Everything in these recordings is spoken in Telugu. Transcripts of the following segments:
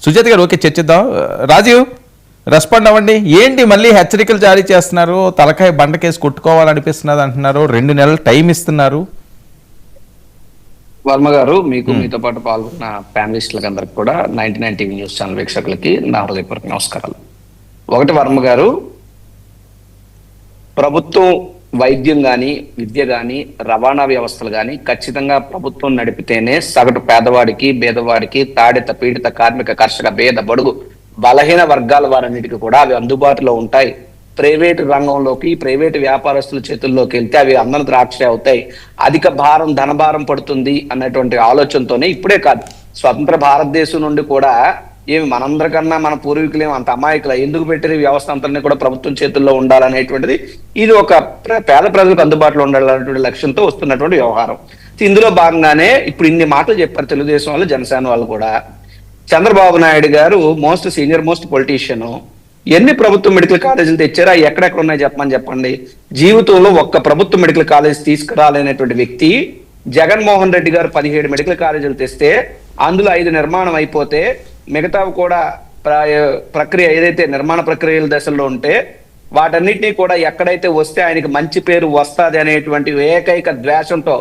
సుజాత గారు ఓకే చర్చిద్దాం. రాజీవ్ రెస్పాండ్ అవ్వండి. ఏంటి మళ్ళీ హెచ్చరికలు జారీ చేస్తున్నారు, తలకాయ బండకేసి కొట్టుకోవాలనిపిస్తున్నది అంటున్నారు, 2 నెలలు టైం ఇస్తున్నారు. వర్మ గారు, మీకు మీతో పాటు పాల్గొన్న ప్యానలిస్టులకు అందరికి కూడా 99 టీవీ న్యూస్ ఛానల్ వీక్షకులకి నా హృదయపూర్వక నమస్కారాలు. ఒకటి వర్మ గారు, ప్రభుత్వం వైద్యం కానీ విద్య కానీ రవాణా వ్యవస్థలు కానీ ఖచ్చితంగా ప్రభుత్వం నడిపితేనే సగటు పేదవాడికి పేదవాడికి తాడిత పీడిత కార్మిక కర్షక భేద బడుగు బలహీన వర్గాల వారన్నిటికీ కూడా అవి అందుబాటులో ఉంటాయి. ప్రైవేటు రంగంలోకి ప్రైవేటు వ్యాపారస్తుల చేతుల్లోకి వెళ్తే అవి అందరి ద్రాక్ష అవుతాయి, అధిక భారం ధనభారం పడుతుంది అన్నటువంటి ఆలోచనతోనే ఇప్పుడే కాదు స్వతంత్ర భారతదేశం నుండి కూడా ఏమి మనందరికన్నా మన పూర్వీకులు ఏమి అంత అమాయకులు ఎందుకు పెట్టిన వ్యవస్థ అంతా కూడా ప్రభుత్వం చేతుల్లో ఉండాలనేటువంటిది ఇది ఒక పేద ప్రజలకు అందుబాటులో ఉండాలనేటువంటి లక్ష్యంతో వస్తున్నటువంటి వ్యవహారం. ఇందులో భాగంగానే ఇప్పుడు ఇన్ని మాటలు చెప్పారు తెలుగుదేశం వాళ్ళు, జనసేన వాళ్ళు కూడా. చంద్రబాబు నాయుడు గారు మోస్ట్ సీనియర్ మోస్ట్ పొలిటీషియన్, ఎన్ని ప్రభుత్వ మెడికల్ కాలేజీలు తెచ్చారా, ఎక్కడెక్కడ ఉన్నాయి చెప్పండి. జీవితంలో ఒక్క ప్రభుత్వ మెడికల్ కాలేజ్ తీసుకురాలేనటువంటి వ్యక్తి జగన్మోహన్ రెడ్డి గారు 17 మెడికల్ కాలేజీలు తెస్తే అందులో 5 నిర్మాణం అయిపోతే మిగతావి కూడా ప్రక్రియ ఏదైతే నిర్మాణ ప్రక్రియల దశల్లో ఉంటే వాటన్నిటినీ కూడా ఎక్కడైతే వస్తే ఆయనకి మంచి పేరు వస్తుంది అనేటువంటి ఏకైక ద్వేషంతో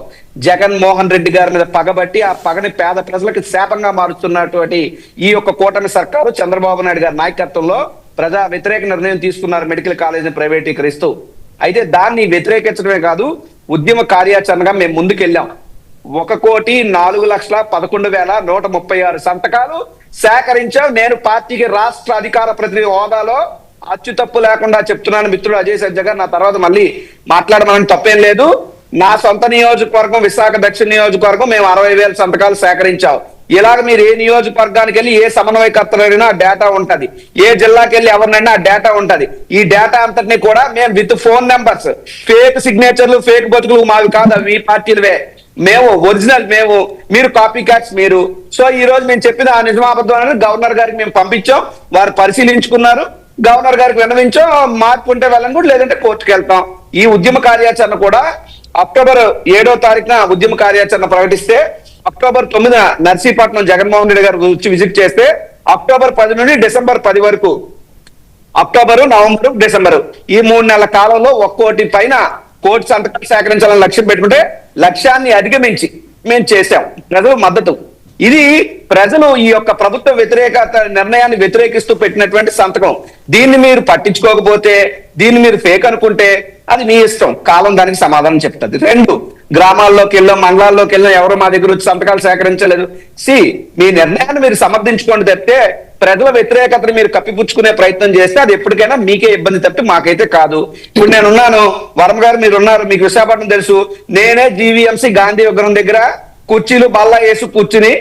జగన్మోహన్ రెడ్డి గారి మీద పగబట్టి ఆ పగని పేద ప్రజలకు శాపంగా మారుస్తున్నటువంటి ఈ యొక్క కూటమి సర్కారు చంద్రబాబు నాయుడు గారి నాయకత్వంలో ప్రజా వ్యతిరేక నిర్ణయం తీసుకున్నారు మెడికల్ కాలేజీని ప్రైవేటీకరిస్తూ. అయితే దాన్ని వ్యతిరేకించడమే కాదు, ఉద్యమ కార్యాచరణగా మేము ముందుకెళ్ళాం. 1,04,11,136 సంతకాలు సేకరించాం. నేను పార్టీకి రాష్ట్ర అధికార ప్రతినిధి హోదాలో అచ్చుతప్పు లేకుండా చెప్తున్నాను మిత్రుడు అజయ్ సజ్జ గారు, నా తర్వాత మళ్ళీ మాట్లాడమని తప్పేం లేదు. నా సొంత నియోజకవర్గం విశాఖ దక్షిణ నియోజకవర్గం మేము 60,000 సంతకాలు సేకరించాం. ఇలాగ మీరు ఏ నియోజకవర్గానికి వెళ్ళి ఏ సమన్వయకర్తలైనా ఆ డేటా ఉంటది, ఏ జిల్లాకి వెళ్ళి ఎవరినైనా ఆ డేటా ఉంటది. ఈ డేటా అంతటినీ కూడా మేము విత్ ఫోన్ నెంబర్స్, ఫేక్ సిగ్నేచర్లు ఫేక్ బతుకులు మావి కాదు, మీ పార్టీలవే, మేము ఒరిజినల్, మీరు కాపీ క్యాట్స్ మీరు. సో ఈ రోజు మేము చెప్పిన ఆ నిజామాబాద్ గవర్నర్ గారికి మేము పంపించాం, వారు పరిశీలించుకున్నారు, గవర్నర్ గారికి విన్నవించాం, మార్పు ఉంటే వెళ్ళని కూడా లేదంటే కోర్టుకు వెళ్తాం. ఈ ఉద్యమ కార్యాచరణ కూడా అక్టోబర్ 7వ తారీఖున ఉద్యమ కార్యాచరణ ప్రకటిస్తే అక్టోబర్ 9న నర్సీపట్నం జగన్మోహన్ రెడ్డి గారు వచ్చి విజిట్ చేస్తే అక్టోబర్ 10 నుండి డిసెంబర్ 10 వరకు, అక్టోబరు నవంబరు డిసెంబరు ఈ 3 నెలల కాలంలో 1 కోటి పైన కోటి సంతకాలు సేకరించాలని లక్ష్యం పెట్టుకుంటే లక్ష్యాన్ని అధిగమించి మేము చేశాం. ప్రజల మద్దతు ఇది, ప్రజలు ఈ యొక్క ప్రభుత్వ వ్యతిరేకత నిర్ణయాన్ని వ్యతిరేకిస్తూ పెట్టినటువంటి సంతకం. దీన్ని మీరు పట్టించుకోకపోతే, దీన్ని మీరు ఫేక్ అనుకుంటే అది మీ ఇష్టం, కాలం దానికి సమాధానం చెప్తుంది. 2, గ్రామాల్లోకి వెళ్ళాం, మండలాల్లోకి వెళ్ళాం, ఎవరు మా దగ్గర వచ్చి సంతకాలు సేకరించలేదు. మీ నిర్ణయాన్ని మీరు సమర్థించుకోండి తప్పితే ప్రజల వ్యతిరేకతను మీరు కప్పిపుచ్చుకునే ప్రయత్నం చేస్తే అది ఎప్పటికైనా మీకే ఇబ్బంది తప్పి మాకైతే కాదు. ఇప్పుడు నేనున్నాను, వర్మ గారు మీరు ఉన్నారు, మీకు విశాఖపట్నం తెలుసు, నేనే జీవీఎంసీ గాంధీ విగ్రహం దగ్గర కుర్చీలు బల్ల వేసి కూర్చుని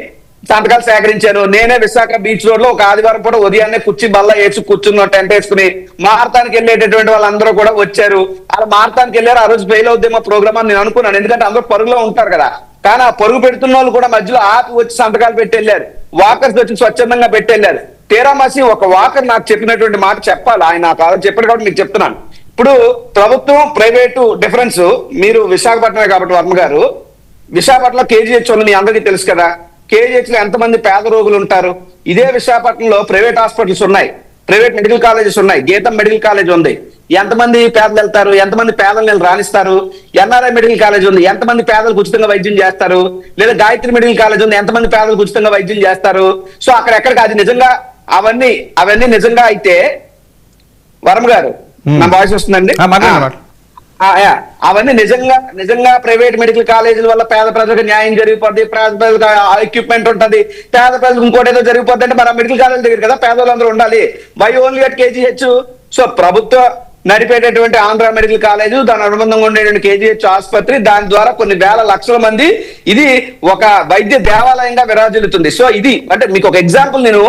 సంతకాలు సేకరించాను. నేనే విశాఖ బీచ్ రోడ్ లో ఒక ఆదివారం పూట ఉదయాన్నే కుర్చీ బల్ల వేసి కూర్చున్న టెంట్ వేసుకుని మారతానికి వెళ్ళేటటువంటి వాళ్ళందరూ కూడా వచ్చారు. అలా మారతానికి వెళ్ళారు. ఆ రోజు ఫెయిల్ అవుద్దేమో ప్రోగ్రామ్ అని నేను అనుకున్నాను, ఎందుకంటే అందరూ పరుగులో ఉంటారు కదా. కానీ ఆ పరుగు పెడుతున్న వాళ్ళు కూడా మధ్యలో ఆపి వచ్చి సంతకాలు పెట్టి వెళ్ళారు, వాకర్స్ వచ్చి స్వచ్ఛందంగా పెట్టి వెళ్ళారు. తీరామాసి ఒక వాకర్ నాకు చెప్పినటువంటి మాట చెప్పాలి, ఆయన నాకు ఆలోచన చెప్పారు కాబట్టి మీకు చెప్తున్నాను. ఇప్పుడు ప్రభుత్వం ప్రైవేటు డిఫరెన్స్, మీరు విశాఖపట్నమే కాబట్టి వర్మ గారు, విశాఖపట్నంలో కేజీహెచ్ ఉంది, మీ అందరికీ తెలుసు కదా. కేజీహెచ్ లో ఎంతమంది పేద రోగులు ఉంటారు? ఇదే విశాఖపట్నంలో ప్రైవేట్ హాస్పిటల్స్ ఉన్నాయి, ప్రైవేట్ మెడికల్ కాలేజెస్ ఉన్నాయి, గీతం మెడికల్ కాలేజ్ ఉంది, ఎంతమంది పేదలు వెళ్తారు, ఎంతమంది పేదలు రాణిస్తారు? ఎన్ఆర్ఐ మెడికల్ కాలేజ్ ఉంది, ఎంతమంది పేదలకు ఉచితంగా వైద్యం చేస్తారు? లేదా గాయత్రి మెడికల్ కాలేజ్ ఉంది, ఎంతమంది పేదలకు ఉచితంగా వైద్యం చేస్తారు? సో అక్కడెక్కడికి అది నిజంగా అవన్నీ నిజంగా అయితే, వర్మ గారు నా వాయిస్ వస్తుందండి, అవన్నీ నిజంగా ప్రైవేట్ మెడికల్ కాలేజీల వల్ల పేద ప్రజలకు న్యాయం జరిగిపోద్ది, పేద ప్రజలకు ఎక్విప్మెంట్ ఉంటుంది, పేద ప్రజలకు ఇంకోటి ఏదో జరిగిపోద్ది అంటే మన మెడికల్ కాలేజ్ దగ్గర కదా పేదవాళ్ళందరూ ఉండాలి. Why only at KGH? So ప్రభుత్వ నడిపేటటువంటి ఆంధ్ర మెడికల్ కాలేజ్, దాని అనుబంధంగా ఉండేటువంటి కేజీహెచ్ ఆసుపత్రి, దాని ద్వారా కొన్ని వేల లక్షల మంది, ఇది ఒక వైద్య దేవాలయంగా విరాజిల్లుతుంది. సో ఇది అంటే మీకు ఒక ఎగ్జాంపుల్ నేను